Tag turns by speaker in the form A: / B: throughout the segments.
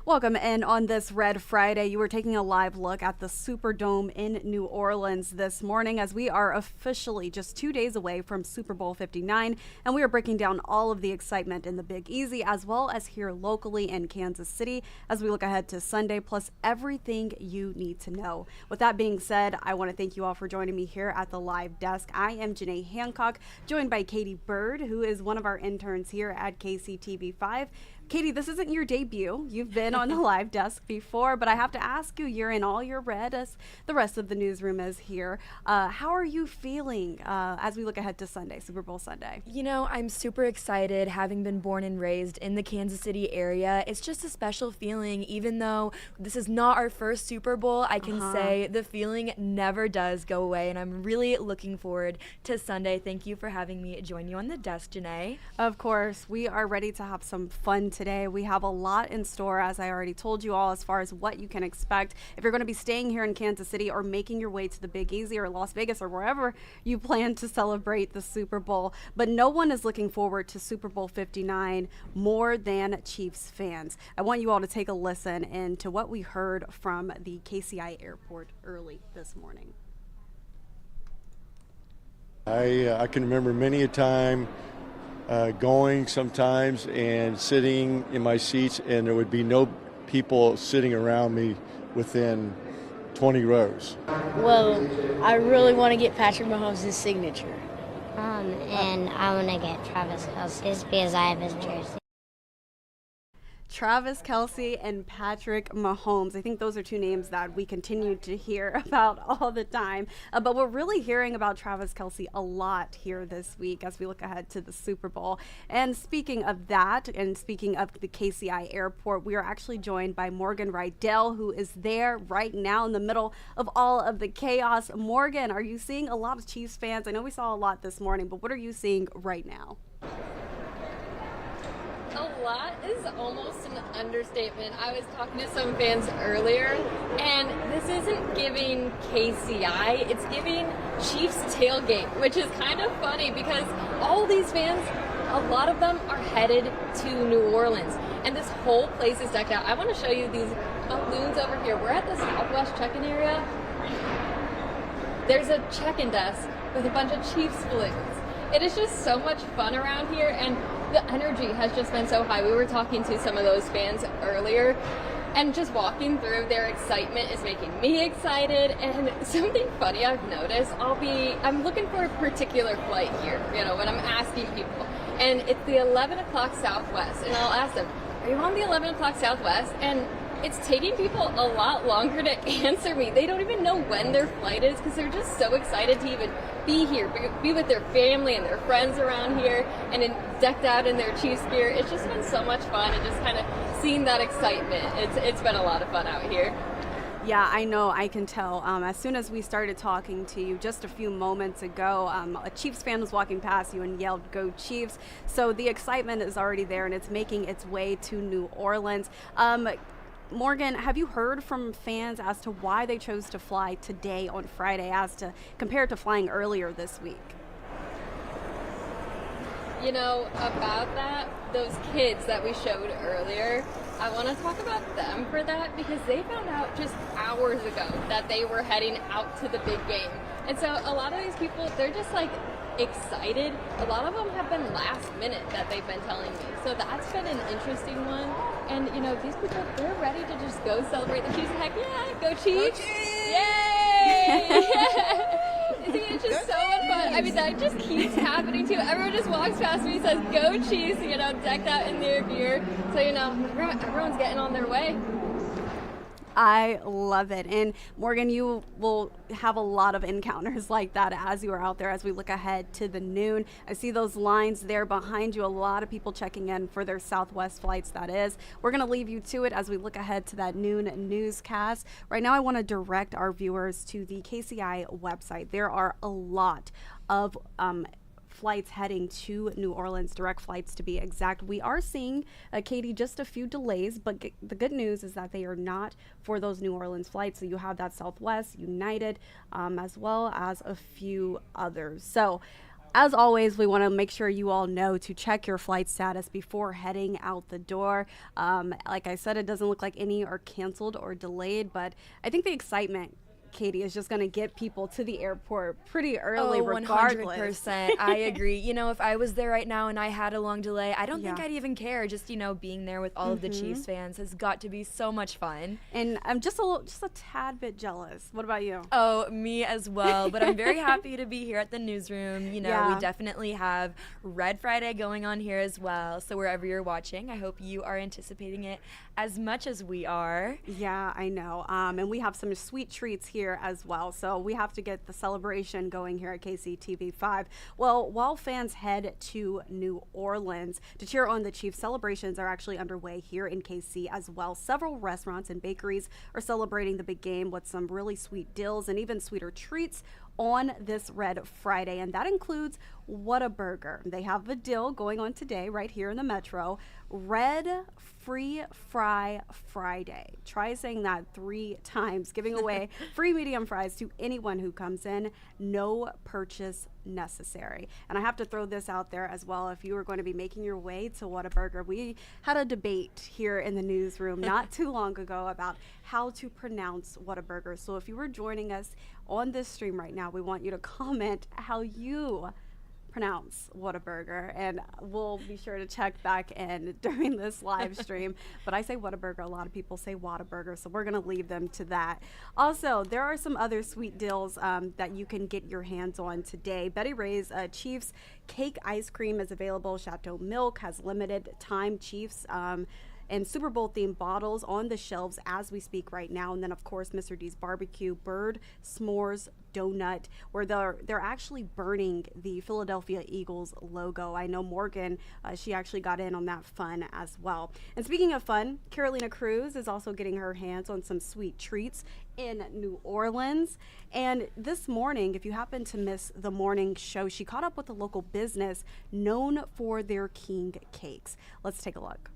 A: Welcome in on this Red Friday. You were taking a live look at the Superdome in New Orleans this morning as we are officially just 2 days away from Super Bowl 59, and we are breaking down all of the excitement in the Big Easy as well as here locally in Kansas City as we look ahead to Sunday, plus everything you need to know. With that being said, I want to thank you all for joining me here at the live desk. I am Janae Hancock, joined by Katie Bird, who is one of our interns here at KCTV 5. Katie, this isn't your debut. You've been on the live desk before, but I have to ask you, you're in all your red as the rest of the newsroom is here. How are you feeling as we look ahead to Sunday, Super Bowl Sunday?
B: You know, I'm super excited having been born and raised in the Kansas City area. It's just a special feeling. Even though this is not our first Super Bowl, I can say the feeling never does go away, and I'm really looking forward to Sunday. Thank you for having me join you on the desk, Janae.
A: Of course, we are ready to have some fun today. We have a lot in store, as I already told you all, as far as what you can expect. If you're going to be staying here in Kansas City or making your way to the Big Easy or Las Vegas or wherever you plan to celebrate the Super Bowl, but no one is looking forward to Super Bowl 59 more than Chiefs fans. I want you all to take a listen into what we heard from the KCI airport early this morning.
C: I can remember many a time going sometimes and sitting in my seats, and there would be no people sitting around me within 20 rows.
D: Well, I really want to get Patrick Mahomes' signature.
E: And I want to get Travis Kelce's because I have his jersey.
A: Travis Kelce and Patrick Mahomes. I think those are two names that we continue to hear about all the time. But we're really hearing about Travis Kelce a lot here this week as we look ahead to the Super Bowl. And speaking of that, and speaking of the KCI airport, we are actually joined by Morgan Rydell, who is there right now in the middle of all of the chaos. Morgan, are you seeing a lot of Chiefs fans? I know we saw a lot this morning, but what are you seeing right now?
F: A lot is almost an understatement. I was talking to some fans earlier, and this isn't giving KCI, it's giving Chiefs tailgate, which is kind of funny because all these fans, a lot of them are headed to New Orleans, and this whole place is decked out. I want to show you these balloons over here. We're at the Southwest check-in area. There's a check-in desk with a bunch of Chiefs balloons. It is just so much fun around here, and the energy has just been so high. We were talking to some of those fans earlier, and just walking through, their excitement is making me excited. And something funny I've noticed, I'm looking for a particular flight here, when I'm asking people, and it's the 11 o'clock Southwest, and I'll ask them, are you on the 11 o'clock Southwest? And it's taking people a lot longer to answer me. They don't even know when their flight is because they're just so excited to even be here, be with their family and their friends around here, and decked out in their Chiefs gear. It's just been so much fun, and just kind of seeing that excitement. It's been a lot of fun out here.
A: Yeah, I know, I can tell. As soon as we started talking to you just a few moments ago, a Chiefs fan was walking past you and yelled, "Go Chiefs." So the excitement is already there, and it's making its way to New Orleans. Morgan, have you heard from fans as to why they chose to fly today on Friday compared to flying earlier this week?
F: About that, those kids that we showed earlier, I want to talk about them for that because they found out just hours ago that they were heading out to the big game. And so a lot of these people, they're just excited. A lot of them have been last minute that they've been telling me. So that's been an interesting one. And, these people, they're ready to just go celebrate the Chiefs. Heck yeah, go Chiefs! Go Chiefs! Yay! See, it's just so much fun. I mean, that just keeps happening too. Everyone just walks past me and says, "Go Chiefs," decked out in their gear. So, everyone's getting on their way.
A: I love it. And Morgan, you will have a lot of encounters like that as you are out there as we look ahead to the noon. I see those lines there behind you, a lot of people checking in for their Southwest flights, that is. We're going to leave you to it as we look ahead to that noon newscast. Right now, I want to direct our viewers to the KCI website. There are a lot of flights heading to New Orleans, direct flights to be exact. We are seeing, Katie, just a few delays, but the good news is that they are not for those New Orleans flights. So you have that Southwest, United, as well as a few others. So As always, we want to make sure you all know to check your flight status before heading out the door. Like I said, it doesn't look like any are canceled or delayed, but I think the excitement, Katie, is just going to get people to the airport pretty early regardless.
B: 100%. I agree. You know, if I was there right now and I had a long delay, I don't think I'd even care. Just, you know, being there with all of the Chiefs fans has got to be so much fun.
A: And I'm just a tad bit jealous. What about you?
B: Oh, me as well. But I'm very happy to be here at the newsroom. You know, we definitely have Red Friday going on here as well. So wherever you're watching, I hope you are anticipating it as much as we are.
A: Yeah, I know. And we have some sweet treats here as well. So we have to get the celebration going here at KCTV 5. Well, while fans head to New Orleans to cheer on the Chiefs, celebrations are actually underway here in KC as well. Several restaurants and bakeries are celebrating the big game with some really sweet deals and even sweeter treats on this Red Friday, and that includes Whataburger. They have a deal going on today right here in the Metro. Red Free Fry Friday. Try saying that 3 times, giving away free medium fries to anyone who comes in. No purchase necessary. And I have to throw this out there as well. If you are going to be making your way to Whataburger, we had a debate here in the newsroom not too long ago about how to pronounce Whataburger. So if you were joining us on this stream right now, we want you to comment how you pronounce Whataburger, and we'll be sure to check back in during this live stream. But I say Whataburger, a lot of people say Whataburger, so we're going to leave them to that. Also, there are some other sweet deals that you can get your hands on today. Betty Ray's Chiefs cake ice cream is available. Chateau Milk has limited time Chiefs and Super Bowl themed bottles on the shelves as we speak right now. And then of course Mr. D's Barbecue Bird S'mores Donut, where they're actually burning the Philadelphia Eagles logo. I know Morgan, she actually got in on that fun as well. And speaking of fun, Carolina Cruz is also getting her hands on some sweet treats in New Orleans. And this morning, if you happen to miss the morning show, she caught up with a local business known for their king cakes. Let's take a look.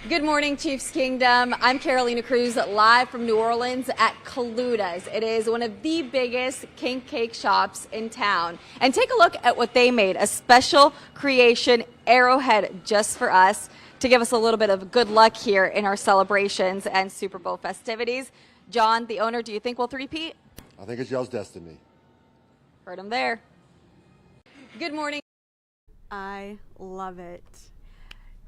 G: Good morning, Chiefs Kingdom. I'm Carolina Cruz, live from New Orleans at Kaluda's. It is one of the biggest king cake shops in town. And take a look at what they made, a special creation arrowhead just for us to give us a little bit of good luck here in our celebrations and Super Bowl festivities. John, the owner, do you think we'll three-peat?
H: I think it's y'all's destiny.
G: Heard him there. Good morning.
A: I love it.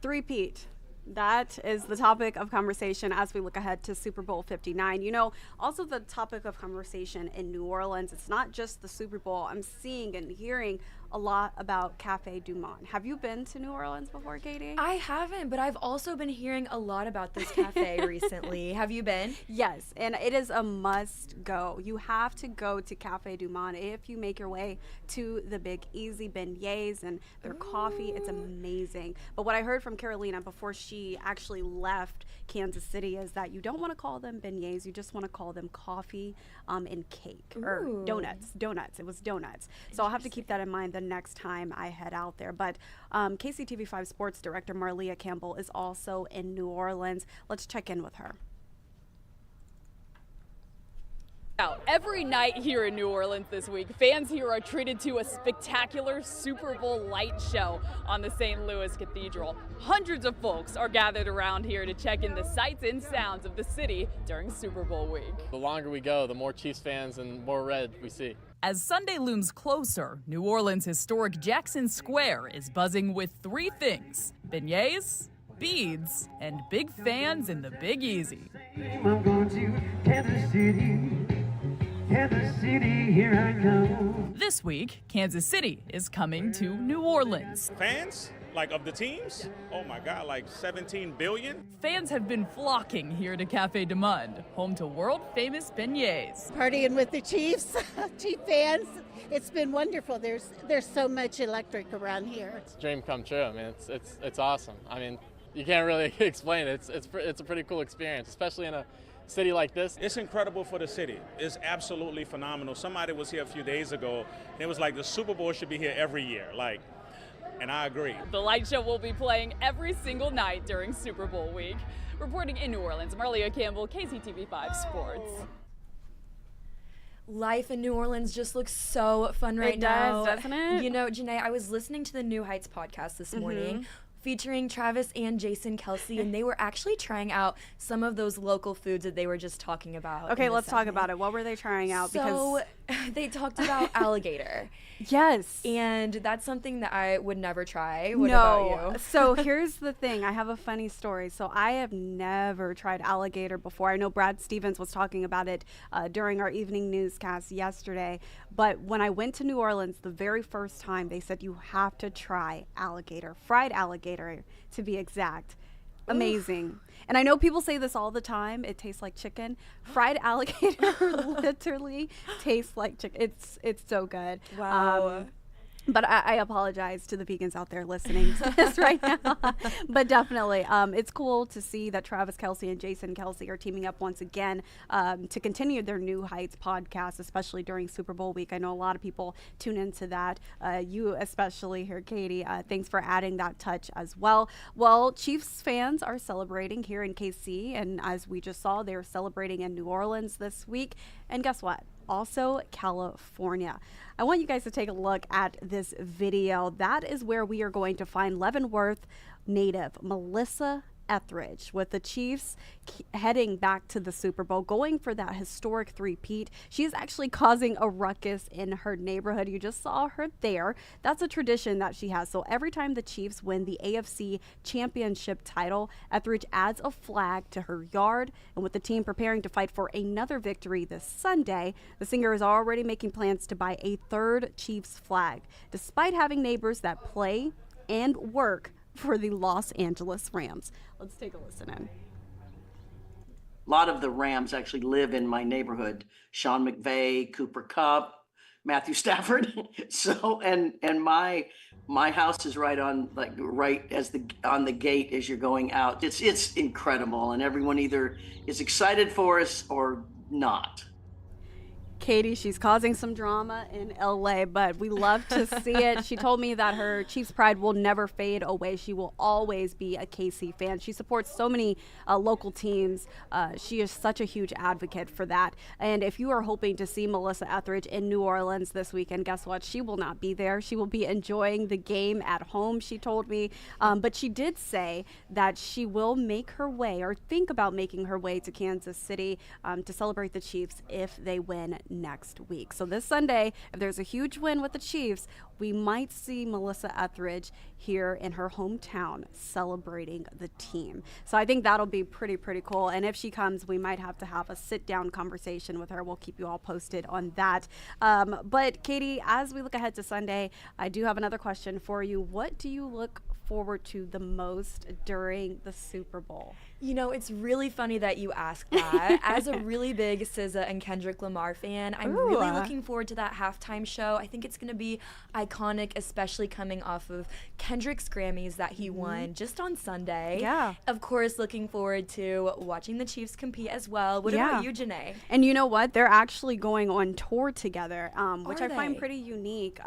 A: Three-peat. That is the topic of conversation as we look ahead to Super Bowl 59. You know, also the topic of conversation in New Orleans, it's not just the Super Bowl. I'm seeing and hearing a lot about Cafe Du Monde. Have you been to New Orleans before, Katie?
B: I haven't, but I've also been hearing a lot about this cafe recently. Have you been?
A: Yes, and it is a must go. You have to go to Cafe Du Monde if you make your way to the Big Easy beignets and their coffee. It's amazing. But what I heard from Carolina before she actually left Kansas City is that you don't want to call them beignets. You just want to call them coffee and cake. Or donuts. It was donuts. So I'll have to keep that in mind the next time I head out there. But KCTV 5 sports director Malia Campbell is also in New Orleans. Let's check in with her.
I: Now, every night here in New Orleans this week, fans here are treated to a spectacular Super Bowl light show on the St. Louis Cathedral. Hundreds of folks are gathered around here to check in the sights and sounds of the city during Super Bowl week.
J: The longer we go, the more Chiefs fans and more red we see.
K: As Sunday looms closer, New Orleans' historic Jackson Square is buzzing with 3 things: beignets, beads, and big fans in the Big Easy.
L: I'm going to Kansas City, here I go.
K: This week, Kansas City is coming to New Orleans.
M: Fans? Like of the teams? Oh my God, like 17 billion?
K: Fans have been flocking here to Cafe Du Monde, home to world-famous beignets.
N: Partying with the Chiefs, Chief fans. It's been wonderful. There's so much electric around here.
J: It's a dream come true. I mean, it's awesome. I mean, you can't really explain it. It's a pretty cool experience, especially in a city like this.
M: It's incredible for the city. It's absolutely phenomenal. Somebody was here a few days ago, and it was like the Super Bowl should be here every year. And I agree.
I: The light show will be playing every single night during Super Bowl week. Reporting in New Orleans, Malia Campbell, KCTV 5 Sports.
B: Life in New Orleans just looks so fun right
A: It
B: now.
A: does, doesn't it?
B: You know, Janae, I was listening to the New Heights podcast this morning featuring Travis and Jason Kelsey, and they were actually trying out some of those local foods that they were just talking about.
A: Okay, let's talk about it. What were they trying out?
B: So they talked about alligator.
A: Yes.
B: And that's something that I would never try. What about you?
A: So here's the thing. I have a funny story. So I have never tried alligator before. I know Brad Stevens was talking about it during our evening newscast yesterday. But when I went to New Orleans the very first time, they said you have to try alligator, fried alligator to be exact. Amazing. And I know people say this all the time. It tastes like chicken. Fried alligator literally tastes like chicken. It's so good.
B: Wow.
A: But I apologize to the vegans out there listening to this right now. But definitely, it's cool to see that Travis Kelsey and Jason Kelsey are teaming up once again to continue their New Heights podcast, especially during Super Bowl week. I know a lot of people tune into that. You especially here, Katie. Thanks for adding that touch as well. Well, Chiefs fans are celebrating here in KC. And as we just saw, they're celebrating in New Orleans this week. And guess what? Also California. I want you guys to take a look at this video. That is where we are going to find Leavenworth native Melissa Etheridge with the Chiefs heading back to the Super Bowl, going for that historic three-peat. She is actually causing a ruckus in her neighborhood. You just saw her there. That's a tradition that she has. So every time the Chiefs win the AFC championship title, Etheridge adds a flag to her yard. And with the team preparing to fight for another victory this Sunday, the singer is already making plans to buy a third Chiefs flag, despite having neighbors that play and work for the Los Angeles Rams. Let's take a listen in.
H: A lot of the Rams actually live in my neighborhood. Sean McVay, Cooper Kupp, Matthew Stafford. So and my house is right on on the gate as you're going out. It's incredible, and everyone either is excited for us or not.
A: Katie, she's causing some drama in LA, but we love to see it. She told me that her Chiefs pride will never fade away. She will always be a KC fan. She supports so many local teams. She is such a huge advocate for that. And if you are hoping to see Melissa Etheridge in New Orleans this weekend, guess what? She will not be there. She will be enjoying the game at home, she told me. But she did say that she will make her way or think about making her way to Kansas City to celebrate the Chiefs if they win next week. So this Sunday, if there's a huge win with the Chiefs, we might see Melissa Etheridge here in her hometown celebrating the team. So I think that'll be pretty cool. And if she comes, we might have to have a sit-down conversation with her. We'll keep you all posted on that. But Katie, as we look ahead to Sunday, I do have another question for you. What do you look forward to the most during the Super Bowl?
B: You know, it's really funny that you ask that. As a really big SZA and Kendrick Lamar fan, I'm really looking forward to that halftime show. I think it's going to be iconic, especially coming off of Kendrick's Grammys that he won just on Sunday.
A: Yeah.
B: Of course, looking forward to watching the Chiefs compete as well. What about you, Janae?
A: And you know what? They're actually going on tour together, which I find
B: they?
A: pretty unique,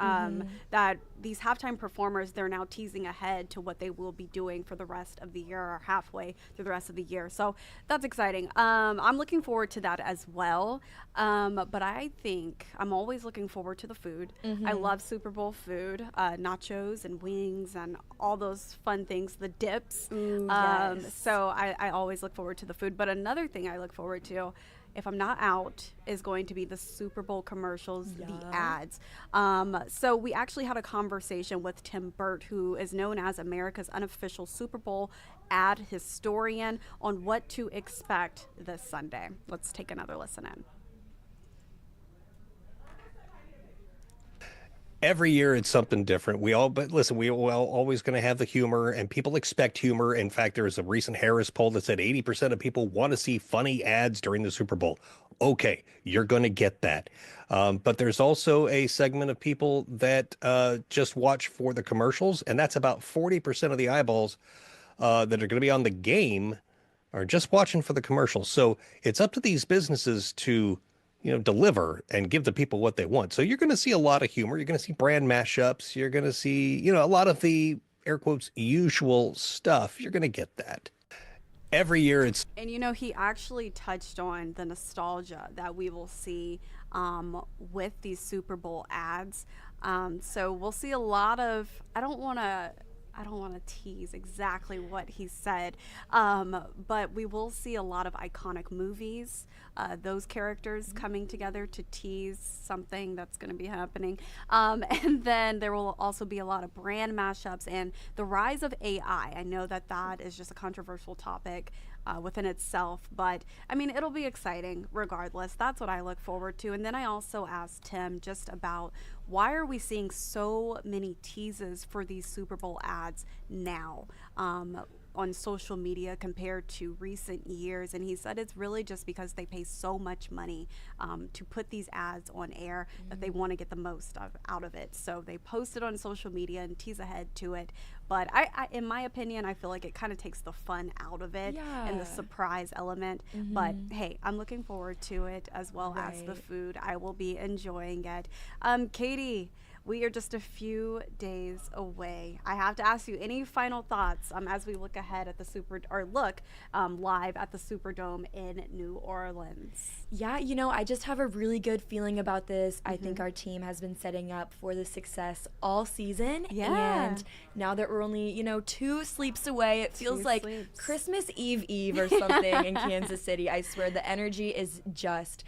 A: that these halftime performers, they're now teasing ahead to what they will be doing for the rest of the year or halfway through the rest of the year. So that's exciting. I'm looking forward to that as well. But I think I'm always looking forward to the food. I love Super Bowl food, nachos and wings and all those fun things, the dips.
B: Yes.
A: So I always look forward to the food. But another thing I look forward to, if I'm not out, is going to be the Super Bowl commercials, the ads. So we actually had a conversation with Tim Burt, who is known as America's unofficial Super Bowl ad historian, on what to expect this Sunday. Let's take another listen in.
O: Every year it's something different. But listen, we all always going to have the humor, and people expect humor. In fact, there was a recent Harris poll that said 80% of people want to see funny ads during the Super Bowl. Okay, you're going to get that. But there's also a segment of people that just watch for the commercials, and that's about 40% of the eyeballs that are going to be on the game are just watching for the commercials. So it's up to these businesses to deliver and give the people what they want. So you're going to see a lot of humor. You're going to see brand mashups. You're going to see, a lot of the air quotes usual stuff. You're going to get that. Every year it's
A: And he actually touched on the nostalgia that we will see with these Super Bowl ads. So we'll see a lot of, I don't want to tease exactly what he said, but we will see a lot of iconic movies, those characters coming together to tease something that's going to be happening. And then there will also be a lot of brand mashups and the rise of AI. I know that that is just a controversial topic within itself, but I mean, it'll be exciting regardless. That's what I look forward to. And then I also asked Tim just about why are we seeing so many teases for these Super Bowl ads now on social media compared to recent years? And he said it's really just because they pay so much money to put these ads on air that they want to get the most out of it. So they post it on social media and tease ahead to it. But I in my opinion, I feel like it kind of takes the fun out of it and the surprise element. But hey, I'm looking forward to it as well as the food. I will be enjoying it. Katie, we are just a few days away. I have to ask you, any final thoughts as we look ahead at the live at the Superdome in New Orleans?
B: Yeah, I just have a really good feeling about this. I think our team has been setting up for the success all season.
A: Yeah.
B: And now that we're only, 2 sleeps away, it feels like Christmas Eve or something in Kansas City. I swear the energy is just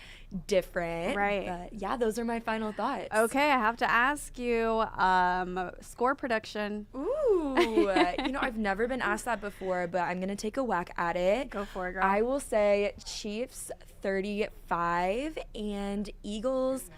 B: different.
A: Right.
B: But yeah, those are my final thoughts.
A: Okay, I have to ask you, score prediction.
B: Ooh, I've never been asked that before, but I'm going to take a whack at it.
A: Go for it, girl.
B: I will say Chiefs 35 and Eagles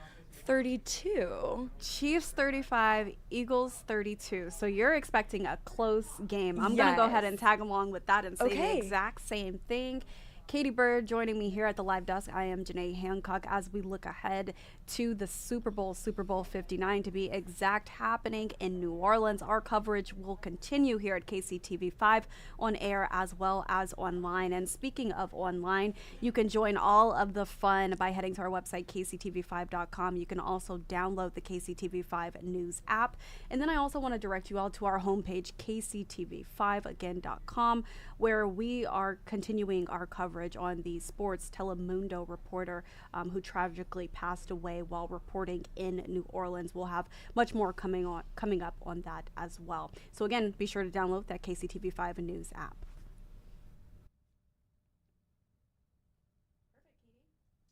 B: 32.
A: Chiefs 35, Eagles 32. So you're expecting a close game. I'm going to go ahead and tag along with that and say the exact same thing. Katie Bird joining me here at the Live Desk. I am Janae Hancock as we look ahead to the Super Bowl 59 to be exact, happening in New Orleans. Our coverage will continue here at KCTV 5 on air as well as online. And speaking of online, you can join all of the fun by heading to our website, kctv5.com. You can also download the KCTV 5 News app. And then I also want to direct you all to our homepage, kctv5again.com, where we are continuing our coverage on the sports Telemundo reporter who tragically passed away while reporting in New Orleans. We'll have much more coming up on that as well. So again, be sure to download that KCTV 5 News app.